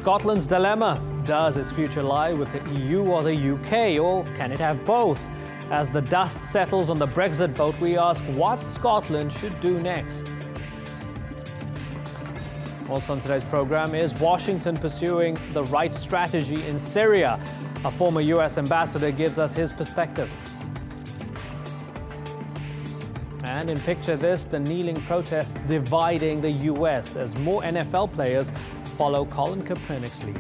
Scotland's dilemma. Does its future lie with the EU or the UK, or can it have both? As the dust settles on the Brexit vote, we ask what Scotland should do next. Also on today's program, is Washington pursuing the right strategy in Syria? A former US ambassador gives us his perspective. And in Picture This, the kneeling protests dividing the US as more NFL players follow Colin Kaepernick's lead.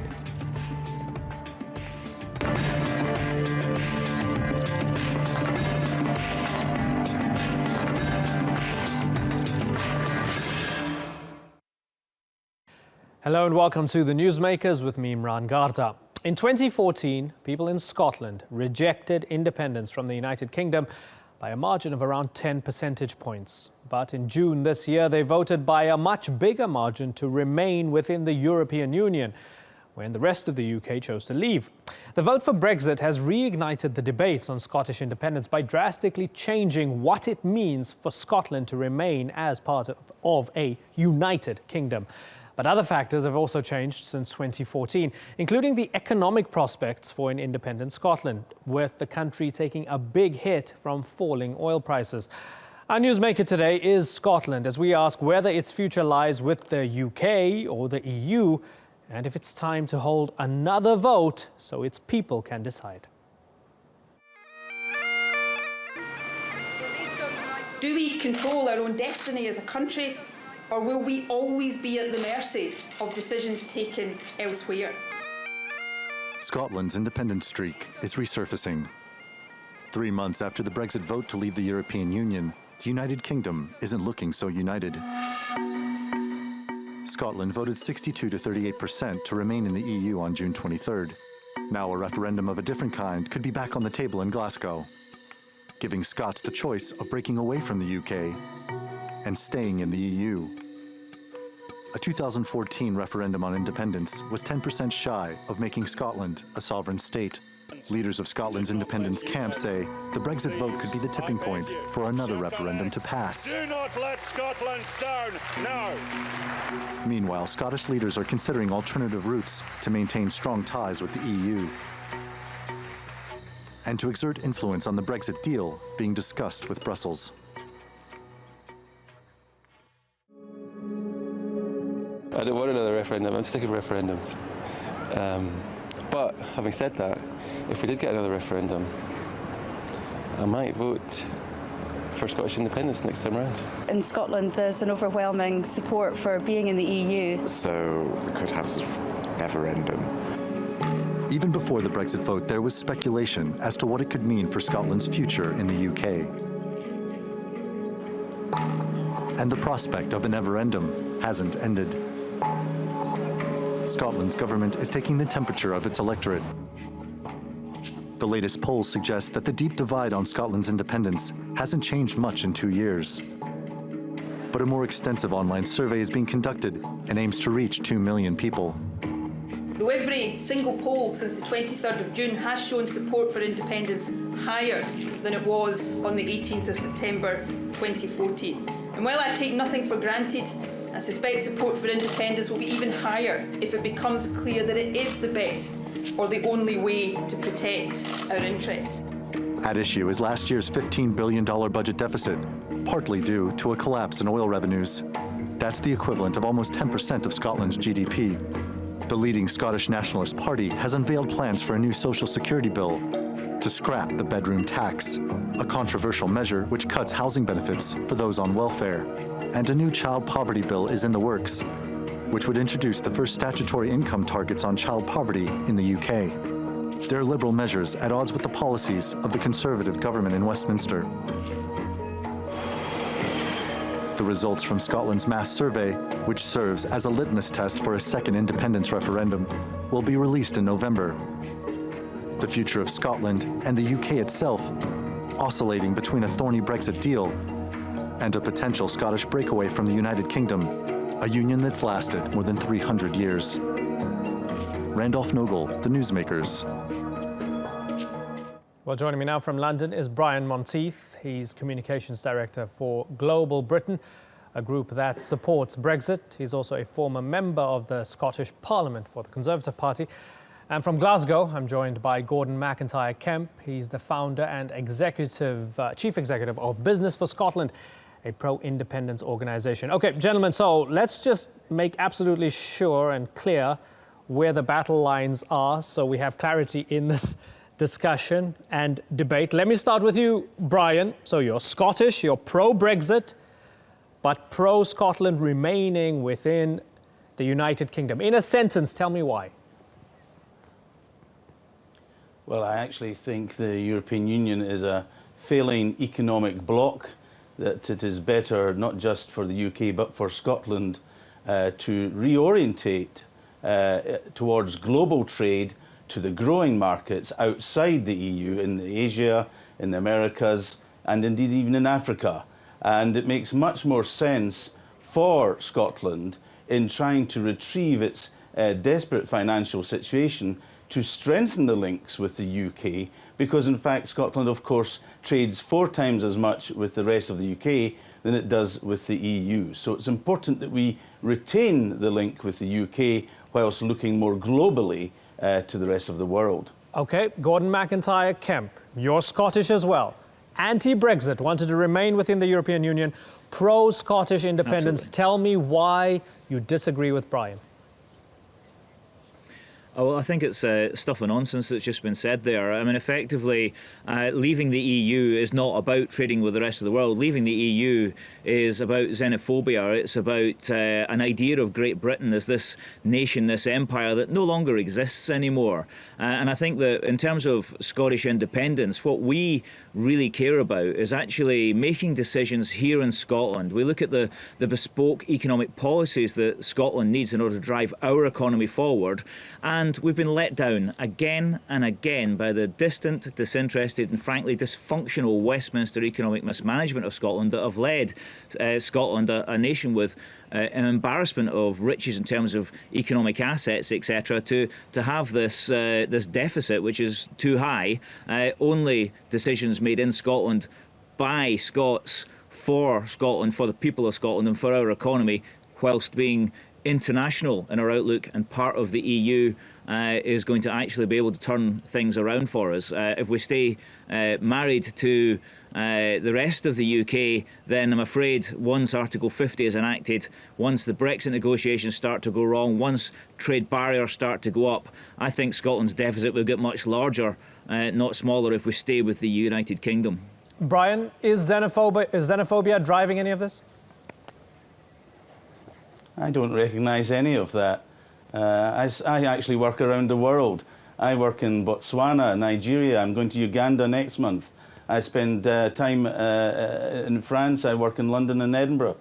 Hello and welcome to the Newsmakers with me, Imran Garda. In 2014, people in Scotland rejected independence from the United Kingdom by a margin of around 10 percentage points. But in June this year, they voted by a much bigger margin to remain within the European Union, when the rest of the UK chose to leave. The vote for Brexit has reignited the debate on Scottish independence by drastically changing what it means for Scotland to remain as part of a united kingdom. But other factors have also changed since 2014, including the economic prospects for an independent Scotland, with the country taking a big hit from falling oil prices. Our newsmaker today is Scotland, as we ask whether its future lies with the UK or the EU, and if it's time to hold another vote so its people can decide. Do we control our own destiny as a country? Or will we always be at the mercy of decisions taken elsewhere? Scotland's independence streak is resurfacing. 3 months after the Brexit vote to leave the European Union, the United Kingdom isn't looking so united. Scotland voted 62 to 38% to remain in the EU on June 23rd. Now a referendum of a different kind could be back on the table in Glasgow, giving Scots the choice of breaking away from the UK and staying in the EU. A 2014 referendum on independence was 10% shy of making Scotland a sovereign state. Leaders of Scotland's independence camp say the Brexit vote could be the tipping point for another referendum to pass. Do not let Scotland down now! Meanwhile, Scottish leaders are considering alternative routes to maintain strong ties with the EU and to exert influence on the Brexit deal being discussed with Brussels. I don't want another referendum. I'm sick of referendums. But having said that, if we did get another referendum, I might vote for Scottish independence next time around. In Scotland, there's an overwhelming support for being in the EU. So we could have a referendum. Even before the Brexit vote, there was speculation as to what it could mean for Scotland's future in the UK. And the prospect of a never-endum hasn't ended. Scotland's government is taking the temperature of its electorate. The latest polls suggest that the deep divide on Scotland's independence hasn't changed much in 2 years. But a more extensive online survey is being conducted and aims to reach 2 million people. Though every single poll since the 23rd of June has shown support for independence higher than it was on the 18th of September 2014. And while I take nothing for granted, I suspect support for independence will be even higher if it becomes clear that it is the best or the only way to protect our interests. At issue is last year's $15 billion budget deficit, partly due to a collapse in oil revenues. That's the equivalent of almost 10% of Scotland's GDP. The leading Scottish Nationalist Party has unveiled plans for a new social security bill to scrap the bedroom tax, a controversial measure which cuts housing benefits for those on welfare. And a new child poverty bill is in the works, which would introduce the first statutory income targets on child poverty in the UK. They're liberal measures at odds with the policies of the Conservative government in Westminster. The results from Scotland's mass survey, which serves as a litmus test for a second independence referendum, will be released in November. The future of Scotland and the UK itself oscillating between a thorny Brexit deal and a potential Scottish breakaway from the United Kingdom, a union that's lasted more than 300 years. Randolph Nogle, The Newsmakers. Well, joining me now from London is Brian Monteith. He's Communications Director for Global Britain. a group that supports Brexit. He's also a former member of the Scottish Parliament for the Conservative Party. And from Glasgow, I'm joined by Gordon McIntyre Kemp. He's the founder and chief executive of Business for Scotland, a pro-independence organisation. OK, gentlemen, so let's just make absolutely sure and clear where the battle lines are so we have clarity in this discussion and debate. Let me start with you, Brian. So you're Scottish, you're pro-Brexit, but pro-Scotland remaining within the United Kingdom. In a sentence, tell me why. Well, I actually think the European Union is a failing economic bloc, that it is better not just for the UK but for Scotland to reorientate towards global trade to the growing markets outside the EU, in Asia, in the Americas, and indeed even in Africa. And it makes much more sense for Scotland in trying to retrieve its desperate financial situation to strengthen the links with the UK, because in fact Scotland, of course, trades 4 times as much with the rest of the UK than it does with the EU. So it's important that we retain the link with the UK whilst looking more globally to the rest of the world. OK, Gordon McIntyre Kemp, you're Scottish as well. Anti-Brexit, wanted to remain within the European Union, pro-Scottish independence. Absolutely. Tell me why you disagree with Brian. Oh, well, I think it's stuff and nonsense that's just been said there. I mean, effectively, leaving the EU is not about trading with the rest of the world. Leaving the EU is about xenophobia. It's about an idea of Great Britain as this nation, this empire that no longer exists anymore. And I think that in terms of Scottish independence, what we really care about is actually making decisions here in Scotland. We look at the bespoke economic policies that Scotland needs in order to drive our economy forward. And we've been let down again and again by the distant, disinterested and frankly dysfunctional Westminster economic mismanagement of Scotland that have led Scotland, a nation with an embarrassment of riches in terms of economic assets, etc., to have this deficit, which is too high. Only decisions made in Scotland by Scots for Scotland, for the people of Scotland and for our economy, whilst being international in our outlook and part of the EU, is going to actually be able to turn things around for us. If we stay married to the rest of the UK, then I'm afraid once Article 50 is enacted, once the Brexit negotiations start to go wrong, once trade barriers start to go up, I think Scotland's deficit will get much larger, not smaller, if we stay with the United Kingdom. Brian, is xenophobia driving any of this? I don't recognise any of that. I actually work around the world. I work in Botswana, Nigeria. I'm going to Uganda next month. I spend time in France. I work in London and Edinburgh.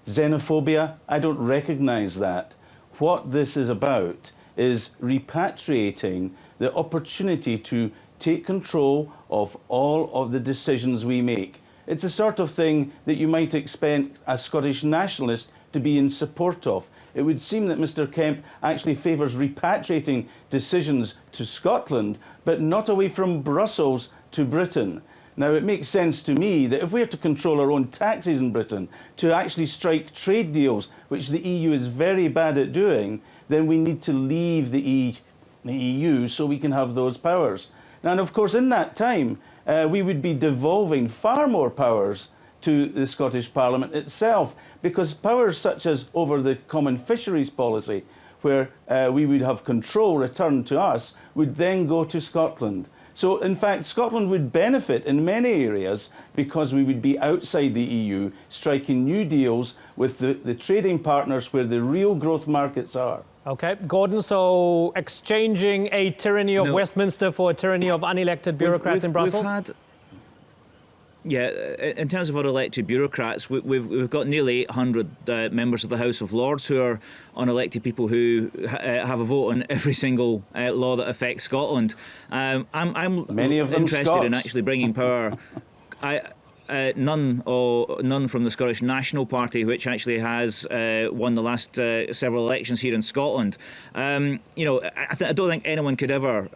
Xenophobia, I don't recognise that. What this is about is repatriating the opportunity to take control of all of the decisions we make. It's the sort of thing that you might expect a Scottish nationalist to be in support of. It would seem that Mr Kemp actually favours repatriating decisions to Scotland, but not away from Brussels to Britain. Now, it makes sense to me that if we are to control our own taxes in Britain, to actually strike trade deals, which the EU is very bad at doing, then we need to leave the EU so we can have those powers. Now, and of course, in that time, we would be devolving far more powers to the Scottish Parliament itself, because powers such as over the common fisheries policy, where we would have control returned to us, would then go to Scotland. So, in fact, Scotland would benefit in many areas because we would be outside the EU, striking new deals with the trading partners where the real growth markets are. OK, Gordon, so exchanging a tyranny of Westminster for a tyranny of unelected bureaucrats in Brussels? Yeah, in terms of our elected bureaucrats, we've got nearly 800 members of the House of Lords who are unelected people who have a vote on every single law that affects Scotland. I'm Many of them interested Scots. in actually bringing power. none from the Scottish National Party, which actually has won the last several elections here in Scotland. I don't think anyone could ever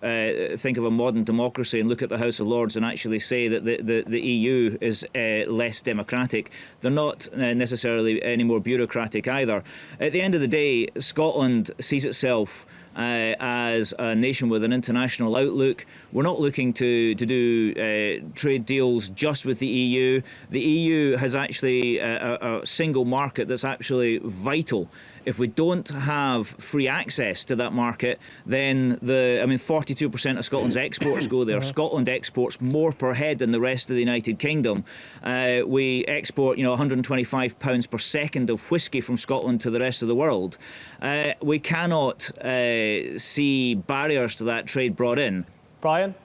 think of a modern democracy and look at the House of Lords and actually say that the EU is less democratic. They're not necessarily any more bureaucratic either. At the end of the day, Scotland sees itself as a nation with an international outlook. We're not looking to do trade deals just with the EU. The EU has actually a single market that's actually vital. If we don't have free access to that market, then 42% of Scotland's exports go there. Scotland exports more per head than the rest of the United Kingdom. We export, £125 per second of whisky from Scotland to the rest of the world. We cannot see barriers to that trade brought in. Brian?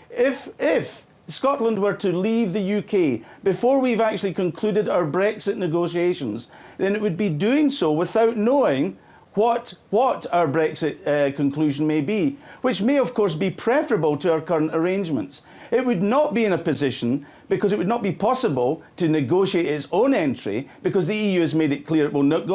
If Scotland were to leave the UK before we've actually concluded our Brexit negotiations, then it would be doing so without knowing what our Brexit conclusion may be, which may, of course, be preferable to our current arrangements. It would not be in a position, because it would not be possible to negotiate its own entry, because the EU has made it clear it will not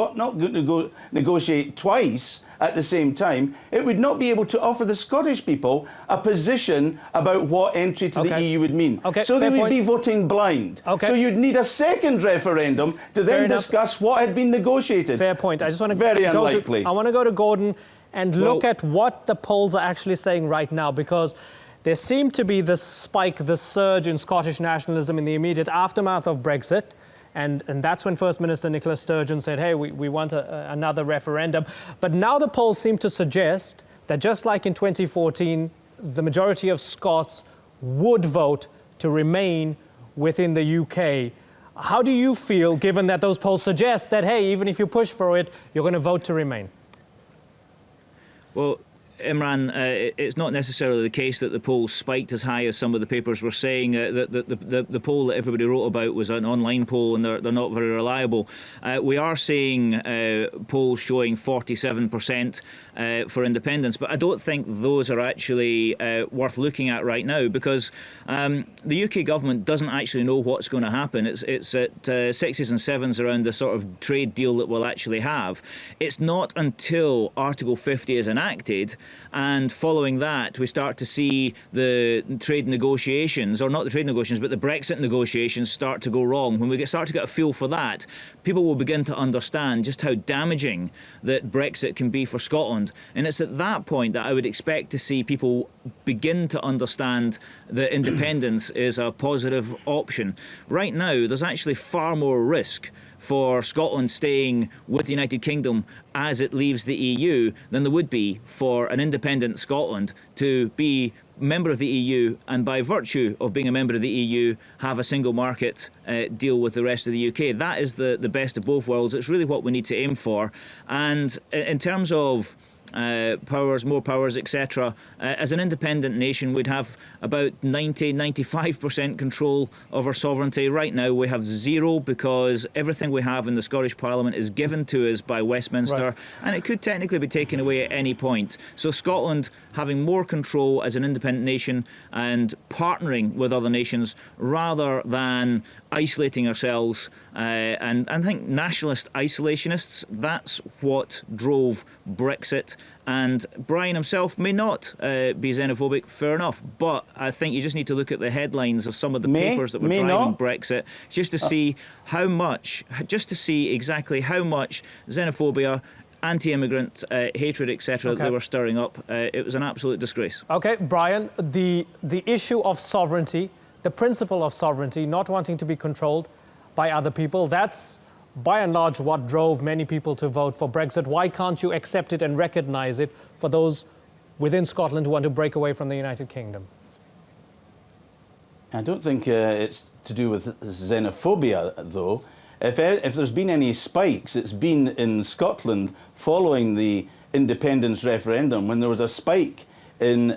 negotiate twice at the same time. It would not be able to offer the Scottish people a position about what entry to the EU would mean. So they would be voting blind. So you'd need a second referendum to then discuss what had been negotiated. Fair point. I just want to Very unlikely. I want to go to Gordon and look at what the polls are actually saying right now, because there seemed to be this spike, this surge in Scottish nationalism in the immediate aftermath of Brexit. And that's when First Minister Nicola Sturgeon said, hey, we want another referendum. But now the polls seem to suggest that just like in 2014, the majority of Scots would vote to remain within the UK. How do you feel, given that those polls suggest that, hey, even if you push for it, you're going to vote to remain? Well, Imran, it's not necessarily the case that the polls spiked as high as some of the papers were saying. The poll that everybody wrote about was an online poll, and they're not very reliable. We are seeing polls showing 47% for independence, but I don't think those are actually worth looking at right now, because the UK government doesn't actually know what's going to happen. It's at sixes and sevens around the sort of trade deal that we'll actually have. It's not until Article 50 is enacted and following that we start to see the trade negotiations, or not the trade negotiations, but the Brexit negotiations start to go wrong. When we start to get a feel for that, people will begin to understand just how damaging that Brexit can be for Scotland. And it's at that point that I would expect to see people begin to understand that independence is a positive option. Right now, there's actually far more risk for Scotland staying with the United Kingdom as it leaves the EU than there would be for an independent Scotland to be a member of the EU, and by virtue of being a member of the EU, have a single market deal with the rest of the UK. That is the best of both worlds. It's really what we need to aim for. And in terms of powers, more powers, etc. As an independent nation, we'd have about 95% control of our sovereignty. Right now, we have zero, because everything we have in the Scottish Parliament is given to us by Westminster, and it could technically be taken away at any point. So Scotland having more control as an independent nation and partnering with other nations rather than isolating ourselves. And I think nationalist isolationists, that's what drove Brexit. And Brian himself may not be xenophobic, fair enough, but I think you just need to look at the headlines of some of the papers that were driving Brexit, just to see how much, exactly how much xenophobia, anti-immigrant hatred, etc. they were stirring up. It was an absolute disgrace. Okay, Brian, the issue of sovereignty, the principle of sovereignty, not wanting to be controlled by other people, that's by and large what drove many people to vote for Brexit. Why can't you accept it and recognise it for those within Scotland who want to break away from the United Kingdom? I don't think it's to do with xenophobia, though. If there's been any spikes, it's been in Scotland following the independence referendum, when there was a spike in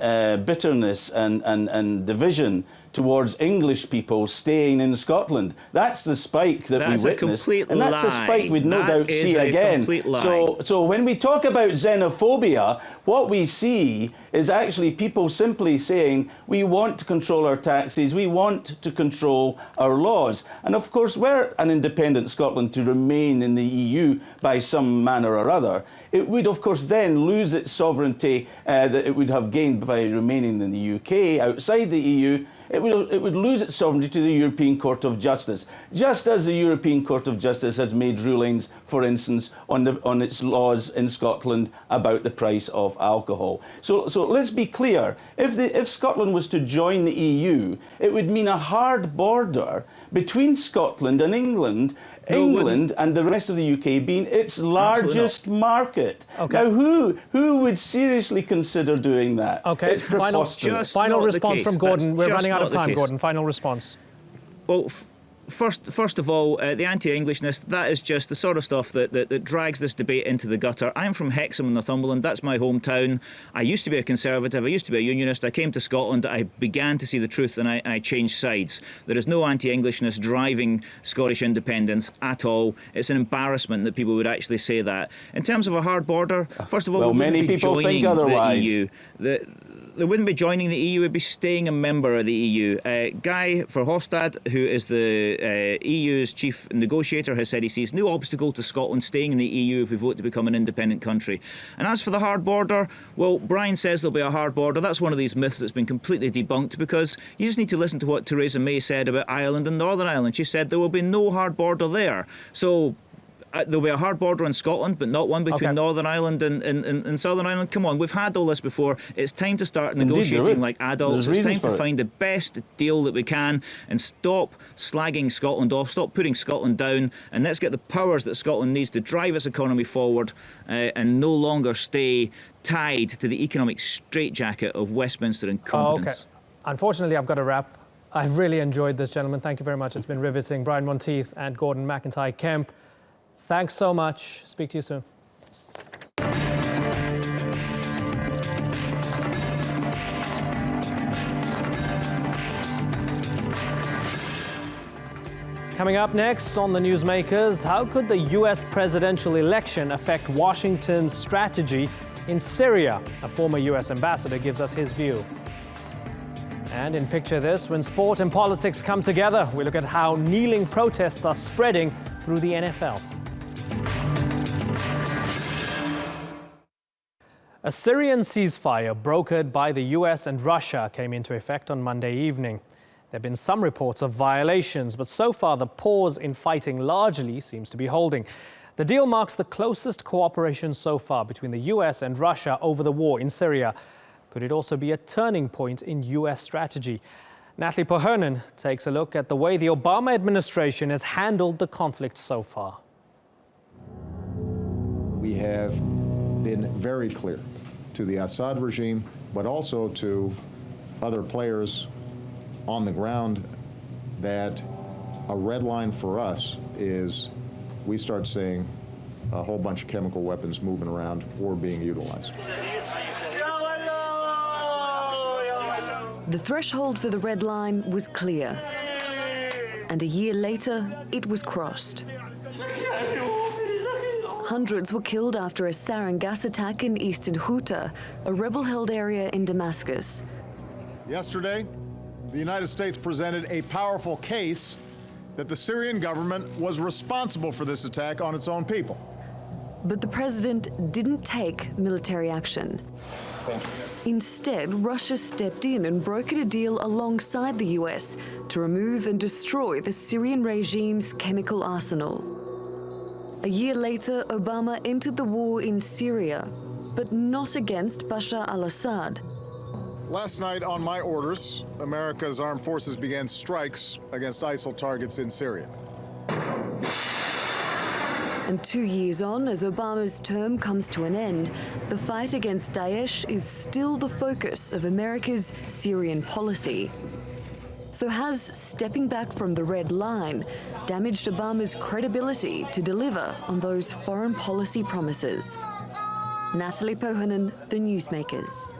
bitterness and division towards English people staying in Scotland. That's the spike that we witnessed, and that's a spike we'd no doubt see again. So when we talk about xenophobia, What we see is actually people simply saying, we want to control our taxes, we want to control our laws. And of course, were an independent Scotland to remain in the EU by some manner or other, it would, of course, then lose its sovereignty that it would have gained by remaining in the UK. Outside the EU, it would lose its sovereignty to the European Court of Justice, just as the European Court of Justice has made rulings, for instance, on its laws in Scotland about the price of alcohol. So let's be clear. If Scotland was to join the EU, it would mean a hard border between Scotland and England. England and the rest of the UK being its largest market. Okay. Now, who would seriously consider doing that? Okay, it's preposterous. Final response from Gordon. We're running out of time, Gordon. Final response. Well, First of all, the anti-Englishness, that is just the sort of stuff that drags this debate into the gutter. I'm from Hexham in Northumberland. That's my hometown. I used to be a Conservative. I used to be a Unionist. I came to Scotland. I began to see the truth and I changed sides. There is no anti-Englishness driving Scottish independence at all. It's an embarrassment that people would actually say that. In terms of a hard border, first of all, well, many people think otherwise. The EU. They wouldn't be joining the EU, would be staying a member of the EU. Guy Verhofstadt, who is the EU's chief negotiator, has said he sees no obstacle to Scotland staying in the EU if we vote to become an independent country. And as for the hard border, well, Brian says there'll be a hard border. That's one of these myths that's been completely debunked, because you just need to listen to what Theresa May said about Ireland and Northern Ireland. She said there will be no hard border there. So there'll be a hard border in Scotland, but not one between Northern Ireland and Southern Ireland. Come on, we've had all this before. It's time to start negotiating like adults. It's time to find the best deal that we can and stop slagging Scotland off, stop putting Scotland down, and let's get the powers that Scotland needs to drive its economy forward and no longer stay tied to the economic straitjacket of Westminster incompetence. Unfortunately, I've got to wrap. I've really enjoyed this, gentlemen. Thank you very much. It's been riveting. Brian Monteith and Gordon McIntyre-Kemp. Thanks so much. Speak to you soon. Coming up next on the Newsmakers, how could the US presidential election affect Washington's strategy in Syria? A former US ambassador gives us his view. And in Picture This, when sport and politics come together, we look at how kneeling protests are spreading through the NFL. A Syrian ceasefire brokered by the US and Russia came into effect on Monday evening. There have been some reports of violations, but so far the pause in fighting largely seems to be holding. The deal marks the closest cooperation so far between the US and Russia over the war in Syria. Could it also be a turning point in US strategy? Natalie Pohernan takes a look at the way the Obama administration has handled the conflict so far. We have been very clear to the Assad regime, but also to other players on the ground, that a red line for us is we start seeing a whole bunch of chemical weapons moving around or being utilized. The threshold for the red line was clear, and a year later, it was crossed. Hundreds were killed after a sarin gas attack in eastern Ghouta, a rebel-held area in Damascus. Yesterday, the United States presented a powerful case that the Syrian government was responsible for this attack on its own people. But the president didn't take military action. Instead, Russia stepped in and brokered a deal alongside the US to remove and destroy the Syrian regime's chemical arsenal. A year later, Obama entered the war in Syria, but not against Bashar al-Assad. Last night, on my orders, America's armed forces began strikes against ISIL targets in Syria. And 2 years on, as Obama's term comes to an end, the fight against Daesh is still the focus of America's Syrian policy. So has stepping back from the red line damaged Obama's credibility to deliver on those foreign policy promises? Natalie Pohernan, The Newsmakers.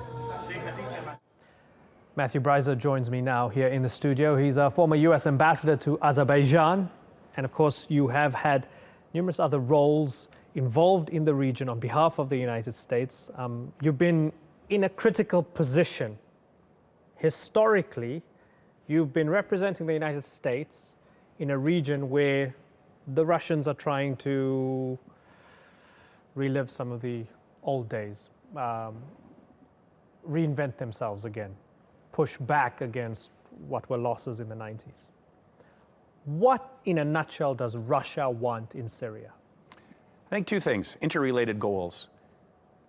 Matthew Breiser joins me now here in the studio. He's a former US ambassador to Azerbaijan. And of course, you have had numerous other roles involved in the region on behalf of the United States. You've been in a critical position. Historically, you've been representing the United States in a region where the Russians are trying to relive some of the old days, reinvent themselves again, push back against what were losses in the 90s. What, in a nutshell, does Russia want in Syria? I think two things, interrelated goals.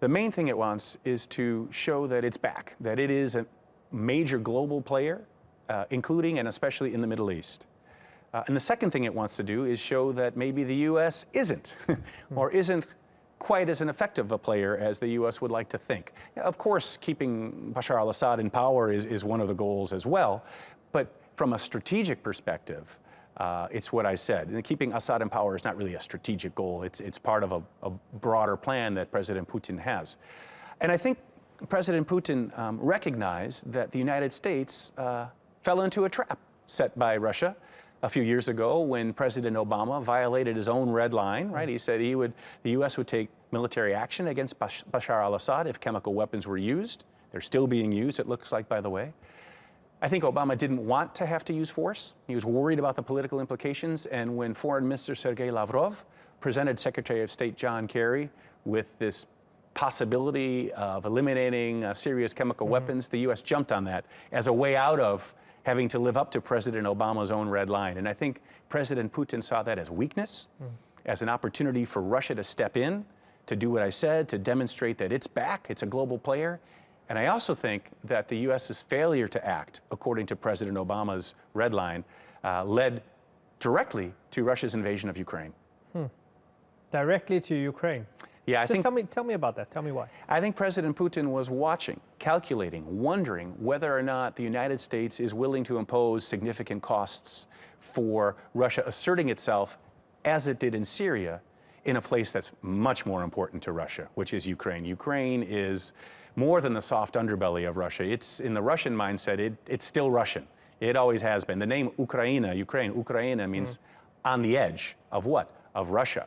The main thing it wants is to show that it's back, that it is a major global player, including and especially in the Middle East. And the second thing it wants to do is show that maybe the U.S. isn't, or isn't quite as an effective a player as the U.S. would like to think. Of course, keeping Bashar al-Assad in power is one of the goals as well, but from a strategic perspective, it's what I said. And keeping Assad in power is not really a strategic goal. It's part of a broader plan that President Putin has. And I think President Putin recognized that the United States fell into a trap set by Russia a few years ago when President Obama violated his own red line, right? He said the U.S. would take military action against Bashar al-Assad if chemical weapons were used. They're still being used, it looks like, by the way. I think Obama didn't want to have to use force. He was worried about the political implications. And when Foreign Minister Sergei Lavrov presented Secretary of State John Kerry with this possibility of eliminating Syria's chemical weapons, the U.S. jumped on that as a way out of having to live up to President Obama's own red line. And I think President Putin saw that as weakness, as an opportunity for Russia to step in, to do what I said, to demonstrate that it's back, it's a global player. And I also think that the U.S.'s failure to act, according to President Obama's red line, led directly to Russia's invasion of Ukraine. Directly to Ukraine? Yeah, I think. Tell me about that. Tell me why. I think President Putin was watching, calculating, wondering whether or not the United States is willing to impose significant costs for Russia asserting itself, as it did in Syria, in a place that's much more important to Russia, which is Ukraine. Ukraine is more than the soft underbelly of Russia. It's, in the Russian mindset, it's still Russian. It always has been. The name Ukraine means on the edge of what? Of Russia.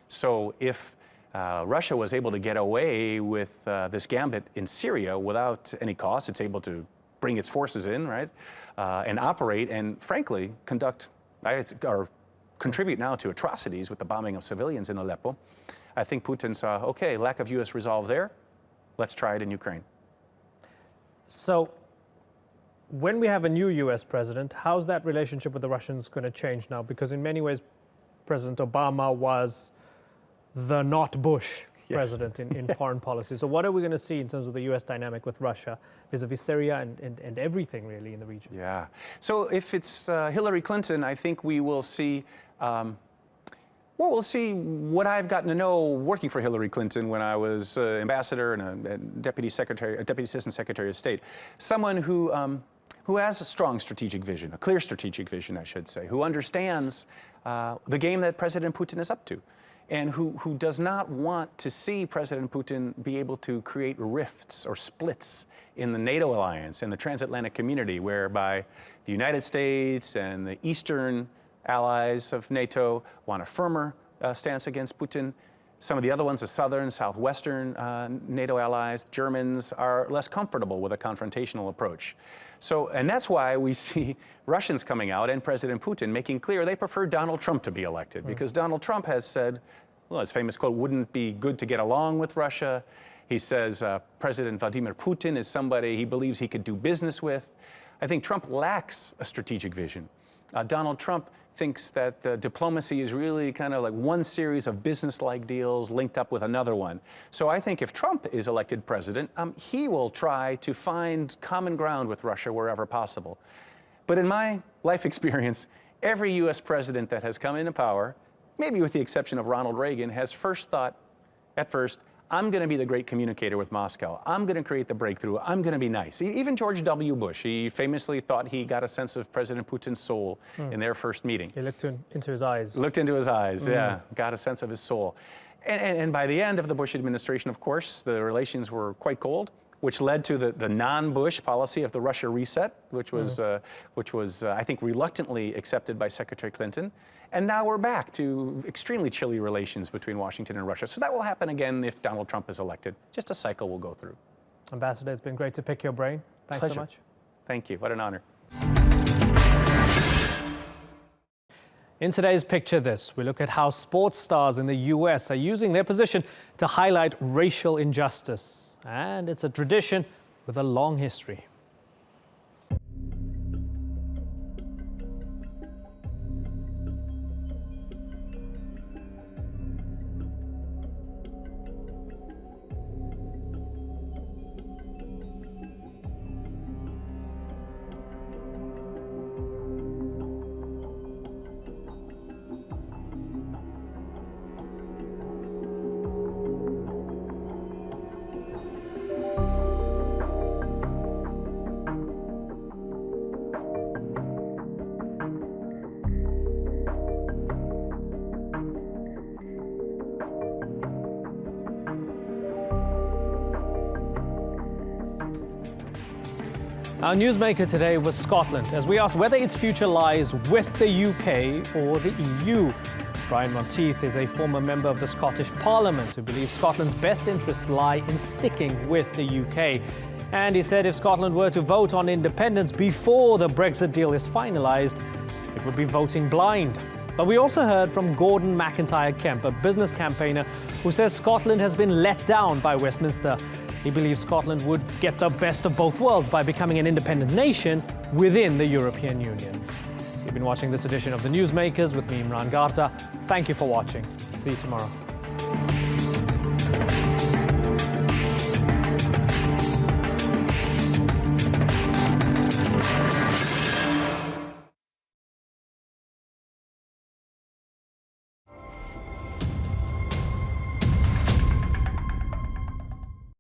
So if Russia was able to get away with this gambit in Syria without any cost, it's able to bring its forces in, right, and operate and, frankly, conduct or contribute now to atrocities with the bombing of civilians in Aleppo. I think Putin saw, okay, lack of U.S. resolve there. Let's try it in Ukraine. So when we have a new U.S. president, how's that relationship with the Russians going to change now? Because in many ways, President Obama was the not Bush president in foreign policy. So what are we going to see in terms of the U.S. dynamic with Russia vis-a-vis Syria and everything really in the region? Yeah. So if it's Hillary Clinton, I think we will see we'll see what I've gotten to know working for Hillary Clinton when I was ambassador and a deputy assistant secretary of state. Someone who has a strong strategic vision, a clear strategic vision, I should say, who understands the game that President Putin is up to, and who does not want to see President Putin be able to create rifts or splits in the NATO alliance and the transatlantic community, whereby the United States and the Eastern allies of NATO want a firmer stance against Putin. Some of the other ones, the southern, southwestern NATO allies, Germans, are less comfortable with a confrontational approach. So, and that's why we see Russians coming out and President Putin making clear they prefer Donald Trump to be elected, because Donald Trump has said, well, his famous quote, wouldn't it be good to get along with Russia? He says President Vladimir Putin is somebody he believes he could do business with. I think Trump lacks a strategic vision. Donald Trump thinks that diplomacy is really kind of like one series of business-like deals linked up with another one. So I think if Trump is elected president, he will try to find common ground with Russia wherever possible. But in my life experience, every U.S. president that has come into power, maybe with the exception of Ronald Reagan, has first thought, at first, I'm going to be the great communicator with Moscow. I'm going to create the breakthrough. I'm going to be nice. Even George W. Bush, he famously thought he got a sense of President Putin's soul in their first meeting. He looked into his eyes. Looked into his eyes, yeah. Got a sense of his soul. And by the end of the Bush administration, of course, the relations were quite cold. which led to the non-Bush policy of the Russia reset, which was, I think, reluctantly accepted by Secretary Clinton. And now we're back to extremely chilly relations between Washington and Russia. So that will happen again if Donald Trump is elected. Just a cycle we'll go through. Ambassador, it's been great to pick your brain. Thanks so much. Thank you. What an honor. In today's Picture This, we look at how sports stars in the US are using their position to highlight racial injustice. And it's a tradition with a long history. Our newsmaker today was Scotland, as we asked whether its future lies with the UK or the EU. Brian Monteith is a former member of the Scottish Parliament who believes Scotland's best interests lie in sticking with the UK. And he said if Scotland were to vote on independence before the Brexit deal is finalised, it would be voting blind. But we also heard from Gordon McIntyre Kemp, a business campaigner who says Scotland has been let down by Westminster. He believes Scotland would get the best of both worlds by becoming an independent nation within the European Union. You've been watching this edition of The Newsmakers with me, Imran Garta. Thank you for watching. See you tomorrow.